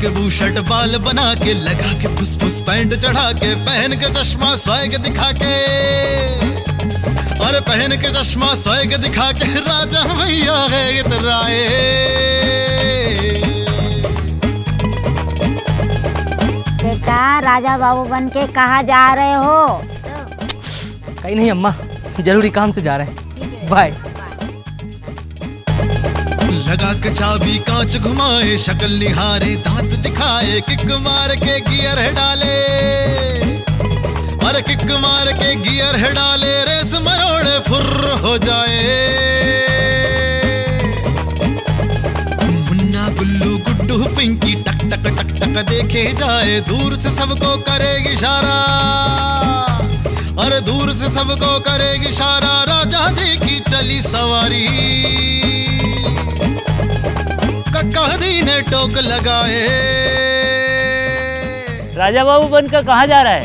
के बूशर्ट बाल बना के, लगा के फुसफुस पैंट चढ़ा के, पहन के चश्मा स्वैग दिखा के, और पहन के चश्मा स्वैग दिखा के राजा भैया है इतराए। बेटा राजा बाबू बन के कहाँ जा रहे हो? कहीं नहीं अम्मा, जरूरी काम से जा रहे हैं, बाय। लगा के चाबी कांच घुमाए, शक्ल निहारे दांत दिखाए, किक मार के गियर डाले, और किक मार के गियर डाले, रेस मरोड़े फुर्र हो जाए। मुन्ना गुल्लू गुड्डू पिंकी टक टक टक टक देखे जाए, दूर से सबको करेगी इशारा, और दूर से सबको करेगी इशारा, राजा जी की चली सवारी। कक्कादी ने टोक लगाए। राजा बाबू बनकर कहाँ जा रहा है?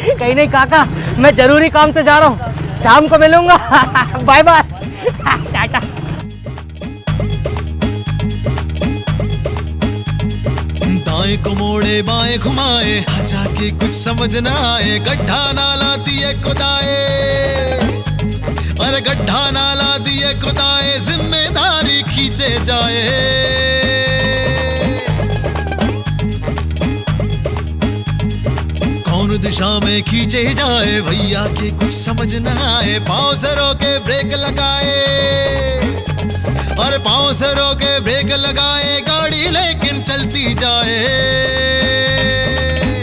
कहीं नहीं काका, मैं जरूरी काम से जा रहा हूँ, शाम को मिलूंगा। Bye bye, tata. दाएं को मोड़े बाएं घुमाए, जाके कुछ समझ न आए, गड्ढा नाला दिए खुदाए, और गड्ढा नाला दिए खुदाए, जिम्मेदारी खींचे जाए। कौन दिशा में खींचे जाए, भैया के कुछ समझ न आए, पाँव से रोके ब्रेक लगाए, और पाँव से रोके ब्रेक लगाए, गाड़ी लेकिन चलती जाए।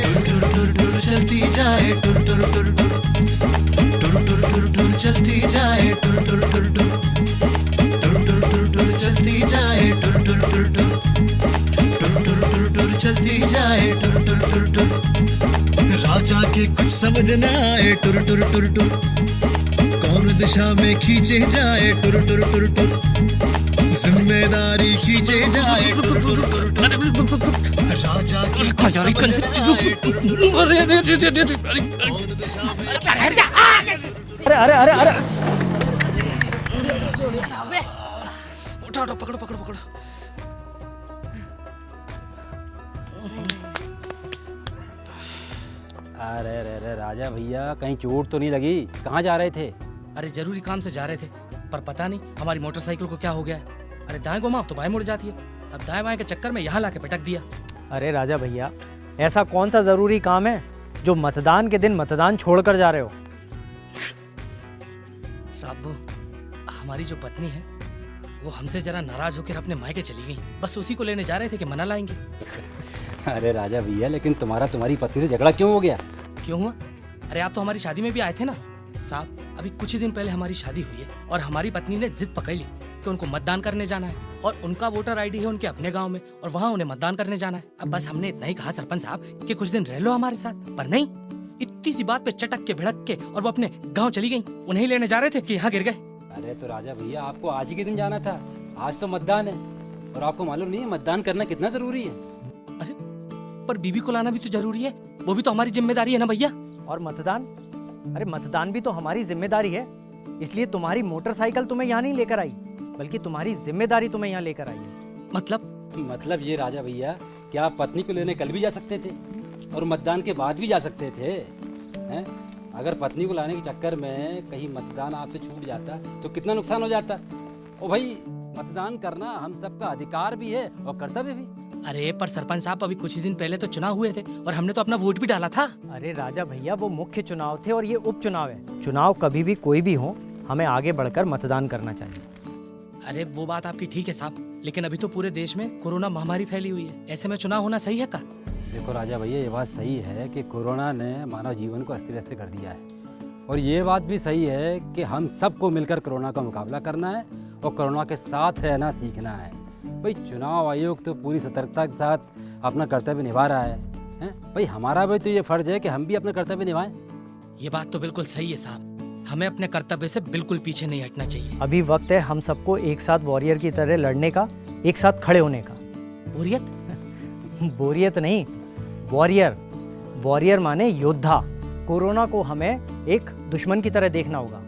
टुर टुर टुर टुर चलती जाए, टुर टुर टुर टुर टुर टुर टुर टुर चलती जाए, टुर टुर टुर टुर टुर टुर टुर टुर चलती जाए, टुर टुर टुर टुर टुर टुर टुर टुर चलती जाए, टुर टुर टुर टुर। राजा के कुछ समझ न आए, टुर टुर टुर टुर, कौन दिशा में खींचे जाए, टुर टुर टुर टुर, जिम्मेदारी खींचे जाए, टुर टुर टुर टुर। राजा की कुछ समझ न आए, टुर टुर टुर, कौन दिशा में अरे अरे अरे, उठा उठा, पकड़ो पकड़ो पकड़ो। अरे अरे अरे राजा भैया, कहीं चोट तो नहीं लगी? कहाँ जा रहे थे? अरे जरूरी काम से जा रहे थे, पर पता नहीं हमारी मोटरसाइकिल को क्या हो गया है। अरे दाएं घुमाओ तो बाएं मुड़ जाती है, अब दाएं बाएं के चक्कर में यहाँ लाके पटक दिया। अरे राजा भैया, ऐसा कौन सा जरूरी काम है जो मतदान के दिन मतदान छोड़कर जा रहे हो? साहब वो हमारी जो पत्नी है वो हमसे जरा नाराज होकर अपने मायके चली गई, बस उसी को लेने जा रहे थे कि मना लाएंगे। अरे राजा भैया, लेकिन तुम्हारी पत्नी से झगड़ा क्यों हो गया? क्यों हुआ? अरे आप तो हमारी शादी में भी आए थे ना साहब। अभी कुछ ही दिन पहले हमारी शादी हुई है और हमारी पत्नी ने जिद पकड़ ली कि उनको मतदान करने जाना है, और उनका वोटर आईडी है उनके अपने गांव में, और वहां उन्हें मतदान करने जाना है। अब बस हमने इतना ही कहा सरपंच साहब कि कुछ दिन रह लो हमारे साथ, पर नहीं, इतनी सी बात पे चटक के भिड़क के और वो अपने गाँव चली गयी। उन्हें ले जा रहे थे कि यहाँ गिर गए। अरे तो राजा भैया, आपको आज ही के दिन जाना था, आज तो मतदान है, और आपको मालूम नहीं है मतदान करना कितना जरूरी है? अरे पर बीबी को लाना भी तो जरूरी है, वो भी तो हमारी जिम्मेदारी है ना भैया। और मतदान? अरे मतदान भी तो हमारी जिम्मेदारी है, इसलिए तुम्हारी मोटरसाइकिल तुम्हें यहाँ नहीं लेकर आई, बल्कि तुम्हारी जिम्मेदारी तुम्हें यहाँ लेकर आई है। मतलब ये राजा भैया, क्या आप पत्नी को लेने कल भी जा सकते थे और मतदान के बाद भी जा सकते थे? हैं? अगर पत्नी को लाने के चक्कर में कहीं मतदान आपसे छूट जाता तो कितना नुकसान हो जाता। ओ भाई, मतदान करना हम सबका अधिकार भी है और कर्तव्य भी। अरे पर सरपंच साहब, अभी कुछ ही दिन पहले तो चुनाव हुए थे और हमने तो अपना वोट भी डाला था। अरे राजा भैया, वो मुख्य चुनाव थे और ये उपचुनाव है। चुनाव कभी भी कोई भी हो, हमें आगे बढ़कर मतदान करना चाहिए। अरे वो बात आपकी ठीक है साहब, लेकिन अभी तो पूरे देश में कोरोना महामारी फैली हुई है, ऐसे में चुनाव होना सही है का? देखो राजा भैया, ये बात सही है कि कोरोना ने मानव जीवन को अस्त व्यस्त कर दिया है, और ये बात भी सही है कि हम सबको मिलकर कोरोना का मुकाबला करना है और कोरोना के साथ रहना सीखना है। भाई चुनाव आयोग तो पूरी सतर्कता के साथ अपना कर्तव्य निभा रहा है, भाई हमारा भी तो ये फर्ज है कि हम भी अपना कर्तव्य निभाएं। ये बात तो बिल्कुल सही है साहब, हमें अपने कर्तव्य से बिल्कुल पीछे नहीं हटना चाहिए। अभी वक्त है हम सबको एक साथ वॉरियर की तरह लड़ने का, एक साथ खड़े होने का। बोरियत? बोरियत नहीं, वॉरियर। वॉरियर माने योद्धा। कोरोना को हमें एक दुश्मन की तरह देखना होगा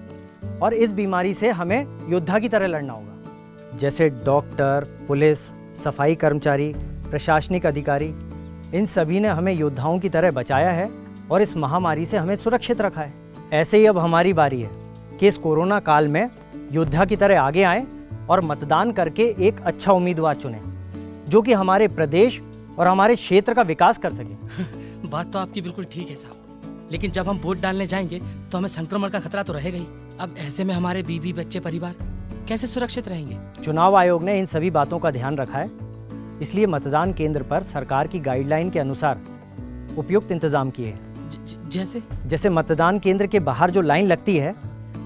और इस बीमारी से हमें योद्धा की तरह लड़ना होगा। जैसे डॉक्टर, पुलिस, सफाई कर्मचारी, प्रशासनिक अधिकारी, इन सभी ने हमें योद्धाओं की तरह बचाया है और इस महामारी से हमें सुरक्षित रखा है। ऐसे ही अब हमारी बारी है कि इस कोरोना काल में योद्धा की तरह आगे आएं और मतदान करके एक अच्छा उम्मीदवार चुनें, जो कि हमारे प्रदेश और हमारे क्षेत्र का विकास कर सके। बात तो आपकी बिल्कुल ठीक है साहब, लेकिन जब हम वोट डालने जाएंगे तो हमें संक्रमण का खतरा तो रहेगा ही। अब ऐसे में हमारे बीवी बच्चे परिवार कैसे सुरक्षित रहेंगे? चुनाव आयोग ने इन सभी बातों का ध्यान रखा है, इसलिए मतदान केंद्र पर सरकार की गाइडलाइन के अनुसार उपयुक्त इंतजाम किए हैं। जैसे मतदान केंद्र के बाहर जो लाइन लगती है,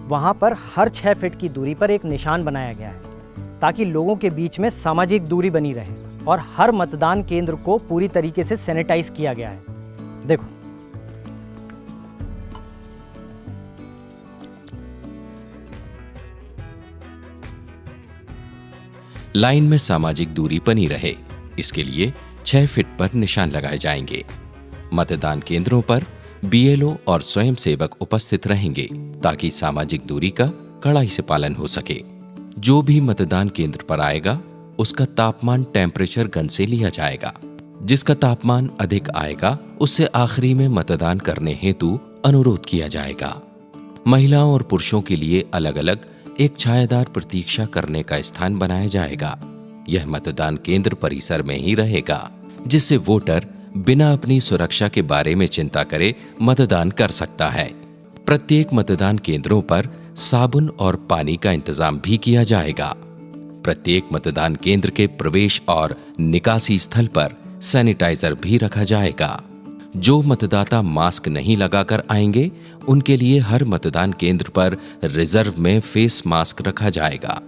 वहाँ पर हर 6 फीट की दूरी पर एक निशान बनाया गया है ताकि लोगों के बीच में सामाजिक दूरी बनी रहे, और हर मतदान केंद्र को पूरी तरीके से सैनिटाइज किया गया है। देखो, लाइन में सामाजिक दूरी बनी रहे, इसके लिए 6 फीट पर निशान लगाए जाएंगे। मतदान केंद्रों पर BLO और स्वयंसेवक उपस्थित रहेंगे ताकि सामाजिक दूरी का कड़ाई से पालन हो सके। जो भी मतदान केंद्र पर आएगा उसका तापमान टेम्परेचर गन से लिया जाएगा। जिसका तापमान अधिक आएगा उससे आखिरी में मतदान करने हेतु अनुरोध किया जाएगा। महिलाओं और पुरुषों के लिए अलग अलग एक छायादार प्रतीक्षा करने का स्थान बनाया जाएगा। यह मतदान केंद्र परिसर में ही रहेगा, जिससे वोटर बिना अपनी सुरक्षा के बारे में चिंता करे मतदान कर सकता है। प्रत्येक मतदान केंद्रों पर साबुन और पानी का इंतजाम भी किया जाएगा। प्रत्येक मतदान केंद्र के प्रवेश और निकासी स्थल पर सैनिटाइजर भी रखा जाएगा। जो मतदाता मास्क नहीं लगाकर आएंगे उनके लिए हर मतदान केंद्र पर रिजर्व में फेस मास्क रखा जाएगा।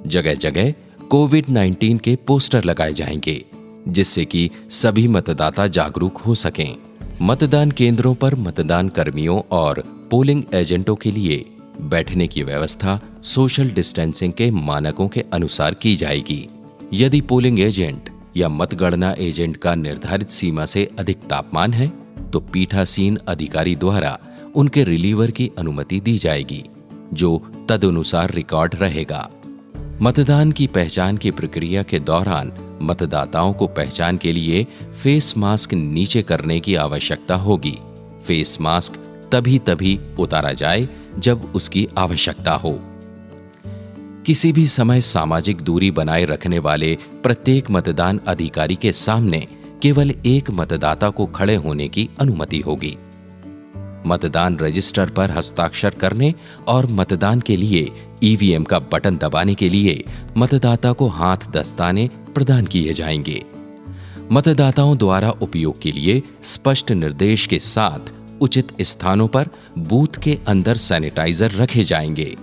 जगह जगह कोविड-19 के पोस्टर लगाए जाएंगे, जिससे कि सभी मतदाता जागरूक हो सकें। मतदान केंद्रों पर मतदान कर्मियों और पोलिंग एजेंटों के लिए बैठने की व्यवस्था सोशल डिस्टेंसिंग के मानकों के अनुसार की जाएगी। यदि पोलिंग एजेंट या मतगणना एजेंट का निर्धारित सीमा से अधिक तापमान है तो पीठासीन अधिकारी द्वारा उनके रिलीवर की अनुमति दी जाएगी, जो तदनुसार रिकॉर्ड रहेगा। मतदान की पहचान की प्रक्रिया के दौरान मतदाताओं को पहचान के लिए फेस मास्क नीचे करने की आवश्यकता होगी। फेस मास्क तभी उतारा जाए जब उसकी आवश्यकता हो। किसी भी समय सामाजिक दूरी बनाए रखने वाले प्रत्येक मतदान अधिकारी के सामने केवल एक मतदाता को खड़े होने की अनुमति होगी। मतदान रजिस्टर पर हस्ताक्षर करने और मतदान के लिए EVM का बटन दबाने के लिए मतदाता को हाथ दस्ताने प्रदान किए जाएंगे। मतदाताओं द्वारा उपयोग के लिए स्पष्ट निर्देश के साथ उचित स्थानों पर बूथ के अंदर सैनिटाइजर रखे जाएंगे।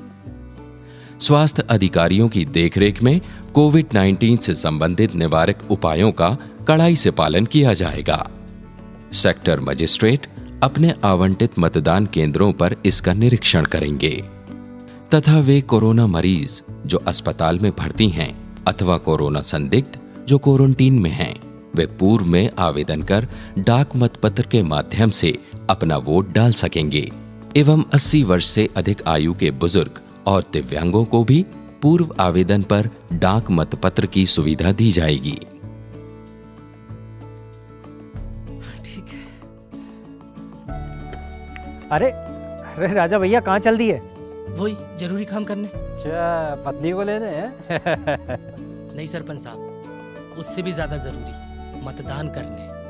स्वास्थ्य अधिकारियों की देखरेख में कोविड-19 से संबंधित निवारक उपायों का कड़ाई से पालन किया जाएगा। सेक्टर मजिस्ट्रेट अपने आवंटित मतदान केंद्रों पर इसका निरीक्षण करेंगे तथा वे कोरोना मरीज जो अस्पताल में भर्ती हैं अथवा कोरोना संदिग्ध जो क्वारंटीन में हैं, वे पूर्व में आवेदन कर डाक मतपत्र के माध्यम से अपना वोट डाल सकेंगे एवं 80 वर्ष से अधिक आयु के बुजुर्ग और दिव्यांगों को भी पूर्व आवेदन पर डाक मतपत्र की सुविधा दी जाएगी। ठीक है। अरे राजा भैया कहाँ चल दिए? वही जरूरी काम करने। अच्छा, पत्नी को लेने हैं? नहीं सरपंच साहब, उससे भी ज्यादा जरूरी मतदान करने।